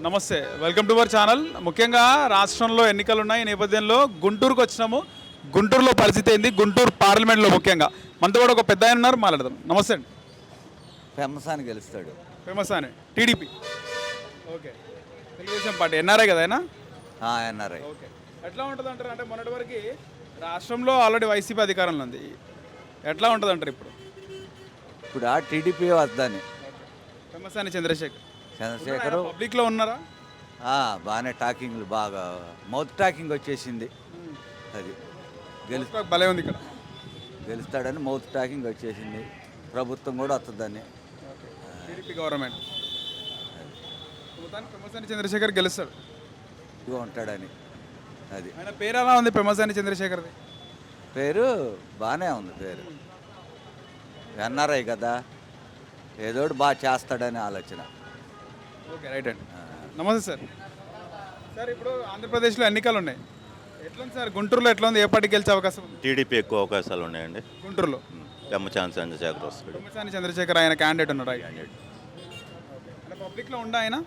నమస్తే, welcome to our channel. ముఖ్యంగా రాష్ట్రంలో ఎన్నికలు ఉన్నాయి. ఈ నేపథ్యంలో గుంటూరుకు వచ్చినాము. గుంటూరులో పరిస్థితి ఏంది, గుంటూరు పార్లమెంట్లో ముఖ్యంగా మనతో కూడా ఒక పెద్ద ఆయన ఉన్నారు, మాట్లాడదాం. నమస్తే అండి. ఫేమస్ అని గెలుస్తాడు. ఫేమస్ అని TDP. Okay, Telugu Desam party NRI కదా ఆయన. ఎన్ఆర్ఐ. ఓకే, ఎట్లా ఉంటుంది అంటారు? అంటే మొన్నటి వరకు రాష్ట్రంలో ఆల్రెడీ వైసీపీ అధికారంలో ఉంది. ఎట్లా ఉంటుంది అంటారు ఇప్పుడు? ఇప్పుడు ఆ టీడీపీ వద్దని. ఫేమస్ అని చంద్రశేఖర్ పబ్లిక్లో ఉన్నారా? బాగానే టాకింగ్లు, బాగా మౌత్ టాకింగ్ వచ్చేసింది. అది భలే ఉంది ఇక్కడ. గెలుస్తాడని మౌత్ టాకింగ్ వచ్చేసింది. ప్రభుత్వం కూడా వస్తుందని. టీడీపీ గవర్నమెంట్ ఫేమస్ అని చంద్రశేఖర్ గెలుస్తాడు, ఇదిగో ఉంటాడని. అది ఆయన పేరు ఎలా ఉంది? ఫేమస్ అని చంద్రశేఖర్ది పేరు బాగానే ఉంది. పేరు ఎన్ఆర్ఐ కదా, ఏదోటి బాగా చేస్తాడని ఆలోచన. ఓకే, రైట్ అండి. నమస్తే సార్. సార్, ఇప్పుడు ఆంధ్రప్రదేశ్లో ఎన్నికలు ఉన్నాయి. ఎట్లా ఉంది సార్? గుంటూరులో ఎట్లా ఉంది? ఏ పార్టీ గెలిచే అవకాశం ఉంది? టీడీపీ ఎక్కువ అవకాశాలు ఉన్నాయండి. గుంటూరులో పెమ్మసాని చంద్రశేఖర్ వస్తాడు. పెమ్మసాని చంద్రశేఖర్ ఆయన క్యాండిడేట్ ఉన్నారు. అంటే పబ్లిక్లో ఉండా ఆయన?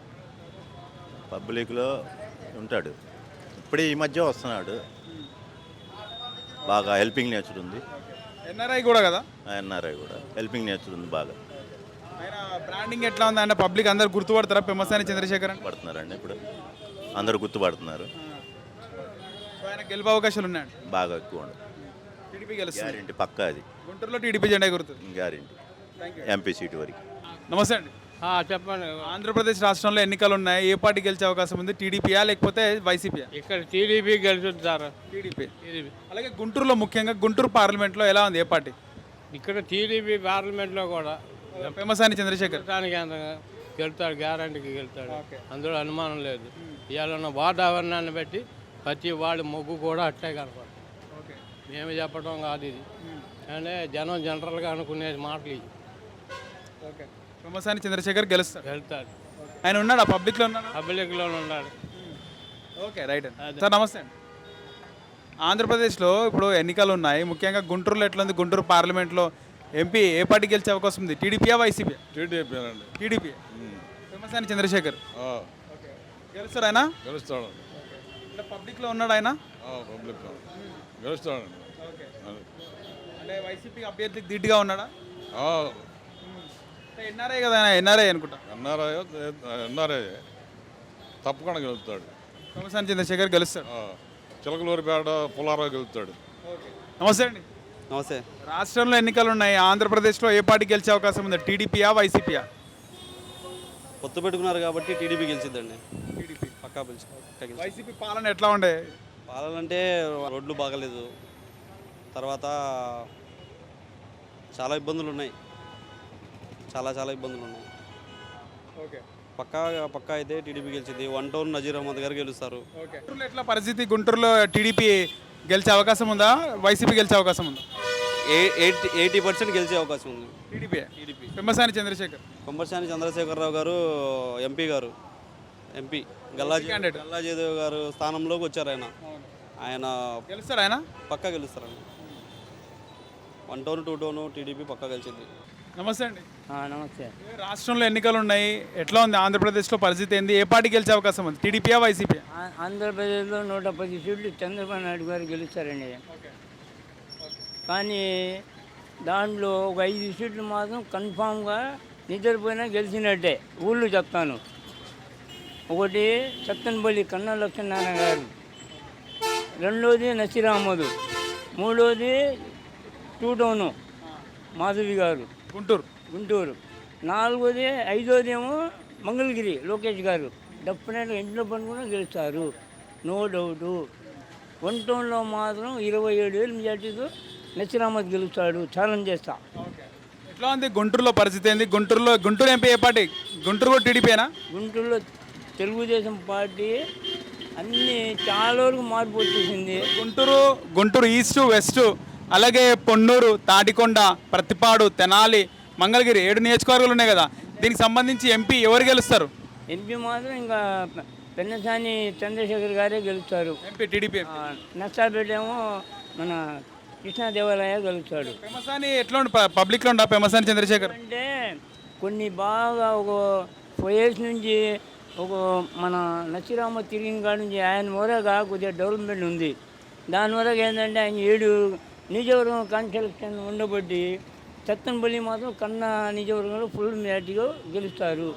పబ్లిక్లో ఉంటాడు. ఇప్పుడే ఈ మధ్య వస్తున్నాడు. బాగా హెల్పింగ్ నేచర్ ఉంది. ఎన్ఆర్ఐ కూడా కదా. ఎన్ఆర్ఐ కూడా హెల్పింగ్ నేచర్ ఉంది బాగా. ఆయన బ్రాండింగ్ ఎట్లా ఉంది? ఆయన పబ్లిక్ అందరు గుర్తుపడతారా పెమ్మసాని చంద్రశేఖర్ అని? పడుతున్నారండి, ఇప్పుడు అందరూ గుర్తుపడుతున్నారు. ఆయన గెలుపు అవకాశాలు ఉన్నాయండి బాగా ఎక్కువ ఉంది. టీడీపీ గెలుస్తుంది గ్యారెంటీ పక్కా. అది గుంటూరులో టీడీపీ జెండా గుర్తుంది. గ్యారెంటీ. ఎంపీ సీటు వరకు. నమస్తే అండి. చెప్పండి. ఆంధ్రప్రదేశ్ రాష్ట్రంలో ఎన్నికలు ఉన్నాయి. ఏ పార్టీ గెలిచే అవకాశం ఉంది? టీడీపీయా లేకపోతే వైసీపీయా? ఇక్కడ టీడీపీ గెలుచుతారు. టీడీపీ. అలాగే గుంటూరులో ముఖ్యంగా గుంటూరు పార్లమెంట్లో ఎలా ఉంది? ఏ పార్టీ? ఇక్కడ టీడీపీ పార్లమెంట్లో కూడా పెమ్మసాని చంద్రశేఖర్ గెలుతాడు, గ్యారంటీకి గెలుతాడు. అందులో అనుమానం లేదు. ఇవాళ ఉన్న వాతావరణాన్ని బట్టి ప్రతి వాడి మొగ్గు కూడా అట్లే కనపడుతుంది. మేము చెప్పడం కాదు ఇది, అంటే జనం జనరల్గా అనుకునే మాటలు ఇవి. ఓకే, పెమ్మసాని చంద్రశేఖర్ గెలుస్తాడు. ఆయన ఉన్నాడా? పబ్లిక్లో ఉన్నాడు. పబ్లిక్లో ఉన్నాడు. ఓకే, రైట్ అండి. సార్ నమస్తే అండి. ఆంధ్రప్రదేశ్లో ఇప్పుడు ఎన్నికలు ఉన్నాయి. ముఖ్యంగా గుంటూరులో ఎట్లా ఉంది? గుంటూరు పార్లమెంట్లో ఎంపీ ఏ పార్టీ గెలిచే అవకాశం ఉంది? టీడీపీయా వైసీపీ? టీడీపీ అండి. టీడీపీ. పెమ్మసాని చంద్రశేఖర్ గెలుస్తాడు. ఆయన గెలుస్తాడు. అంటే పబ్లిక్లో ఉన్నాడు ఆయన. పబ్లిక్ గెలుస్తాడు. అంటే వైసీపీ అభ్యర్థికి ధీటుగా ఉన్నాడా? ఎన్ఆర్ఐ కదా ఆయన. ఎన్ఆర్ఐ అనుకుంటా. ఎన్ఆర్ఐ తప్పకుండా గెలుస్తాడు. పెమ్మసాని చంద్రశేఖర్ గెలుస్తాడు. చిలకలూరిపేట పుల్లారావు గెలుస్తాడు. నమస్తే అండి. నమస్తే. రాష్ట్రంలో ఎన్నికలు ఉన్నాయి. ఆంధ్రప్రదేశ్లో ఏ పార్టీ గెలిచే అవకాశం ఉంది? టీడీపీయా వైసీపీయా? పొత్తు పెట్టుకున్నారు కాబట్టి టీడీపీ గెలిచిద్దండి. టీడీపీ పక్కా వైసీపీ పాలన ఎట్లా ఉండే? పాలన అంటే రోడ్లు బాగలేదు, తర్వాత చాలా ఇబ్బందులు ఉన్నాయి. చాలా ఇబ్బందులు ఉన్నాయి. ఓకే, పక్కా అయితే టీడీపీ గెలిచింది. 1 టౌన్ నజీర్ అహ్మద్ గారు గెలుస్తారు. గుంటూరులో ఎట్లా పరిస్థితి? గుంటూరులో టీడీపీ గెలిచే అవకాశం ఉందా? వైసీపీ గెలిచే అవకాశం ఉందా? 80% గెలిచే అవకాశం ఉంది. టీడీపీ. పెమ్మసాని చంద్రశేఖరరావు గారు ఎంపీ గల్లాజేదేవ్ గారు స్థానంలోకి వచ్చారు. ఆయన గెలుస్తాడు. ఆయన పక్కా గెలుస్తారండి. 1 టౌన్ 2 టౌన్ టీడీపీ పక్కా గెలిచింది. నమస్తే అండి. నమస్తే. రాష్ట్రంలో ఎన్నికలు ఉన్నాయి. ఎట్లా ఉంది ఆంధ్రప్రదేశ్లో పరిస్థితి ఏంది? ఏ పార్టీ గెలిచే అవకాశం ఉంది? టీడీపీయా వైసీపీ? ఆంధ్రప్రదేశ్లో 110 సీట్లు చంద్రబాబు నాయుడు గారు గెలుస్తారండి. కానీ దాంట్లో ఒక 5 సీట్లు మాత్రం కన్ఫామ్గా నిద్రపోయినా గెలిచినట్టే ఊళ్ళు చెప్తాను. ఒకటి సత్తెనపల్లి కన్నా లక్ష్మీనారాయణ గారు, రెండోది నసీర్ అహ్మద్, మూడోది 2 టౌను మాధవి గారు గుంటూరు, నాలుగోది 5వది ఏమో మంగళగిరి లోకేష్ గారు. డెఫినెట్గా ఇంట్లో పని కూడా గెలుస్తారు, నో డౌటు. 1 టౌన్లో మాత్రం 27,000 మెజార్టీతో నసీర్ అహ్మద్ గెలుస్తాడు. ఛాలెంజ్ చేస్తా. ఎట్లా ఉంది గుంటూరులో పరిస్థితి ఏంది? గుంటూరు ఎంపీ ఏ పార్టీ? గుంటూరు కూడా టీడీపీనా? గుంటూరులో తెలుగుదేశం పార్టీ అన్నీ చాలా వరకు మార్పు వచ్చేసింది. గుంటూరు ఈస్ట్ వెస్ట్, అలాగే పొన్నూరు, తాటికొండ, ప్రతిపాడు, తెనాలి, మంగళగిరి 7 నియోజకవర్గాలు ఉన్నాయి కదా. దీనికి సంబంధించి ఎంపీ ఎవరు గెలుస్తారు? ఎంపీ మాత్రం ఇంకా పెమ్మసాని చంద్రశేఖర్ గారే గెలుస్తారు. MP TDP. నర్సాపేట ఏమో మన కృష్ణాదేవాలయ గెలుస్తాడు. పెమ్మసాని ఎట్లా పబ్లిక్లో ఉండా? పెమ్మసాని చంద్రశేఖర్ అంటే కొన్ని బాగా ఒక 4 years నుంచి ఒక మన నచ్చిరామ తిరిగిన కాడి నుంచి ఆయన మూలగా కొద్దిగా డెవలప్మెంట్ ఉంది. దాని వరకు ఏంటంటే ఆయన 7 నియోజకవర్గం కాన్స్టిట్యూషన్ ఉండబట్టి చత్తనపల్లి మాత్రం కన్నా నియోజకవర్గంలో ఫుల్ మెజార్టీగా గెలుస్తారు.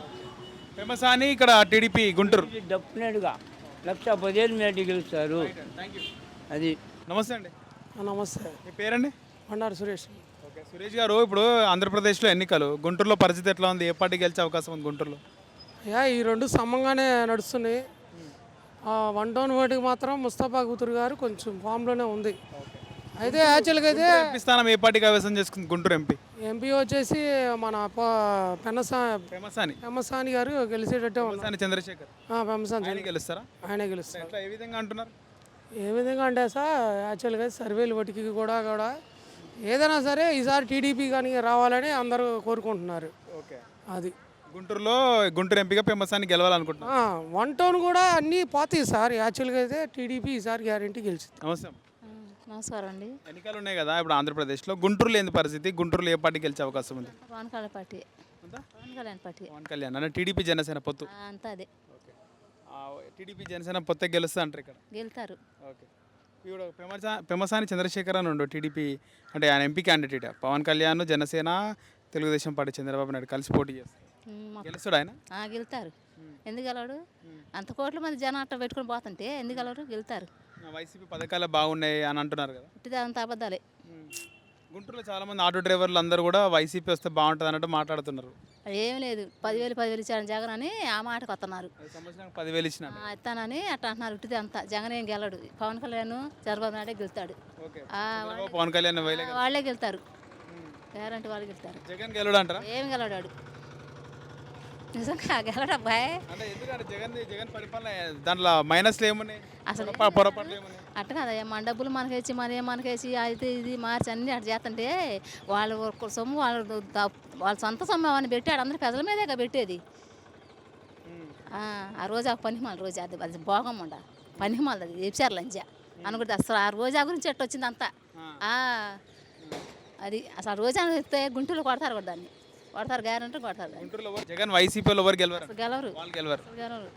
పెమసాని ఇక్కడ టీడీపీ గుంటూరు. డెఫినెట్గా 1,10,000 మెజార్టీ గెలుస్తారు. అది. నమస్తే అండి. నమస్తే, మీ పేరండి? బండారు సురేష్. ఓకే, సురేష్ గారు, ఇప్పుడు ఆంధ్రప్రదేశ్లో ఎన్నికలు, గుంటూరులో పరిస్థితి ఎట్లా ఉంది? ఏ పార్టీ గెలిచే అవకాశం ఉంది గుంటూరులో? ఈ రెండు సమంగానే నడుస్తున్నాయి. 1 టౌన్ ఓటుకి మాత్రం ముస్తఫా కూతురు గారు కొంచెం ఫామ్లోనే ఉంది. అయితే యాక్చువల్గా అయితే ఎంపీ స్థానం ఏ పార్టీ కైవసం చేసుకుంది గుంటూరు ఎంపీ? ఎంపీ వచ్చేసి మన పెమసాని పెమ్మసాని గారు గెలిచేటట్టే ఉన్నారు. పెమసాని చంద్రశేఖర్ పెమ్మసాని ఆయన గెలుస్తారా? ఆయనే గెలుస్తారు. ఎట్లా, ఏ విధంగా అంటున్నారు? ఏ విధంగా అంటే సార్, యాక్చువల్గా సర్వేలు వాటికి కూడా ఏదైనా సరే ఈసారి టీడీపీ కానీ రావాలని అందరూ కోరుకుంటున్నారు. ఓకే, అది గుంటూరులో గుంటూరు ఎంపీగా పెమసాని గెలవాలనుకుంటున్నారు. 1 టౌన్ కూడా అన్నీ పోతాయి సార్. యాక్చువల్గా అయితే టీడీపీ ఈసారి గ్యారంటీ గెలిచింది. నమస్తే. నమస్కారం అండి. ఎన్నికలు ఉన్నాయి కదా ఇప్పుడు ఆంధ్రప్రదేశ్లో, గుంటూరులో ఏంది పరిస్థితి? గుంటూరులో ఏ పార్టీ గెలిచే అవకాశం ఉంది? పవన్ కళ్యాణ్ పార్టీ. పవన్ కళ్యాణ్ పార్టీ పవన్ కళ్యాణ్ అంటే టీడీపీ జనసేన పొత్తు. అంతా అదే టీడీపీ జనసేన పొత్తు గెలుస్తా అంటారు ఇక్కడ. గెలుతారు. ఓకే, ఇప్పుడు పెమసాని చంద్రశేఖర్ అని ఉండు టీడీపీ, అంటే ఆయన MP candidate. Pawan Kalyan Janasena Telugu Desam party Chandrababu Naidu కలిసి పోటీ చేస్తారు. గెలుస్తాడు ఆయన? గెలుతారు. ఎందుకు గెలవడు? అంత కోట్ల మంది జనం అట్ట పెట్టుకుని పోతుంటే ఎందుకు గెలవరు? గెలుతారు. వైసీపీ పథకాలు బాగున్నాయి అని అంటున్నారు కదా. ఇట్టిదే అంత అబద్ధాలే. గుంటూరులో చాలా మంది ఆటో డ్రైవర్లు అందరూ కూడా వైసీపీ వస్తే బాగుంటుంది అన్నట్టు మాట్లాడుతున్నారు. ఏం లేదు, 10,000 ఇచ్చారు జగన్ అని ఆ మాటకు వస్తున్నారు. సంవత్సరానికి 10,000 ఇచ్చిన ఇస్తానని అట్లా అంటున్నారు. ఇట్టిదే అంతా జగన్ ఏం గెలడు. పవన్ కళ్యాణ్ చంద్రబాబు నాయుడే గెలుతాడు. పవన్ కళ్యాణ్ వాళ్ళే గెలుతారు. గ్యారంటీ వాళ్ళు గెలుతారు. జగన్ గెలడు అంటారా? ఏం గెలడాడు, నిజంగా గెలడబ్బాయ్. అంటే ఎందుకంటే జగన్ పరిపాలన దాంట్లో మైనస్లు ఏమున్నాయి? అసలు పొరపాట్లు ఏమున్నాయి? అట్ట కదా, మన డబ్బులు మనకేసి మనకేసి అయితే ఇది మార్చి అన్నీ అట్లా చేస్తుంటే వాళ్ళు ఒక సొమ్ము వాళ్ళ సొంత సొమ్ము అని పెట్టాడు. అందరూ ప్రజల మీదేగా పెట్టేది. ఆ రోజు ఆ పనిమాల రోజు అది భోగం ఉండ పనిమాలది అది వేసారు లంచ అనుకుంటే అసలు ఆ రోజా గురించి ఎట్ట వచ్చింది అంతా. అది అసలు ఆ రోజా ఇస్తే గుంటూరులో కొడతారు కూడా, దాన్ని కొడతారు, గ్యారంటీ కొడతారు. గుంటూరులో జగన్ వైసీపీలో ఎవరు గెలవరు? గెలవరు. వాళ్ళు గెలవరు. గెలవరు.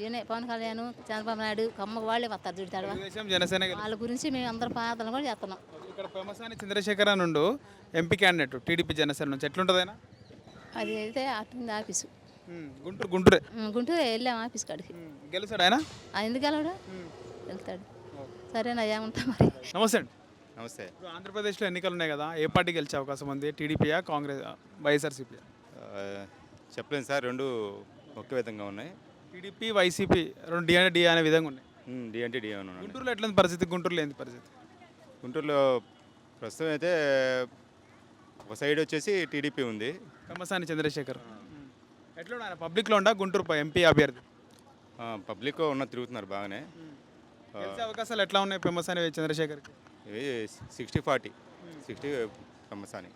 ఈయనే పవన్ కళ్యాణ్ చంద్రబాబు నాయుడు కమ్మకు వాళ్ళే వస్తారు. చూడతాడు జనసేన వాళ్ళ గురించి మేము అందరం పాత్రలు కూడా చేస్తున్నాం. ఇక్కడ పెమసాని చంద్రశేఖర్ అని ఉండు ఎంపీ క్యాండిడేట్ టీడీపీ జనసేన నుంచి, ఎట్లుంటుంది ఆయన? అది అయితే అట్టుంది ఆఫీసు. గుంటూరే గుంటూరు వెళ్ళాం ఆఫీస్ కాడికి. గెలుస్తాడు ఆయన? ఎందుకు వెళ్ళాడు? వెళ్తాడు. సరేనా, ఏముంటా మరి. నమస్తే అండి. నమస్తే. ఇప్పుడు ఆంధ్రప్రదేశ్లో ఎన్నికలు ఉన్నాయి కదా, ఏ పార్టీ గెలిచే అవకాశం ఉంది? టీడీపీయా, కాంగ్రెస్, వైఎస్ఆర్సీపీ? చెప్పలేను సార్, రెండు ఒకే విధంగా ఉన్నాయి. టీడీపీ వైసీపీ రెండు డి అనే విధంగా ఉన్నాయి. డి అంటే డి అని ఉన్నాయి. గుంటూరులో ఎట్లా పరిస్థితి? గుంటూరులో ఏంది పరిస్థితి? గుంటూరులో ప్రస్తుతం అయితే ఒక సైడ్ వచ్చేసి టీడీపీ ఉంది. పెమసాని చంద్రశేఖర్ ఎట్లా ఆయన పబ్లిక్లో ఉండా గుంటూరు ఎంపీ అభ్యర్థి? పబ్లిక్ తిరుగుతున్నారు బాగానే. గెలిచే అవకాశాలు ఎట్లా ఉన్నాయి పెమసాని చంద్రశేఖర్కి? ఇవి 60-40 60 పెమ్మసాని.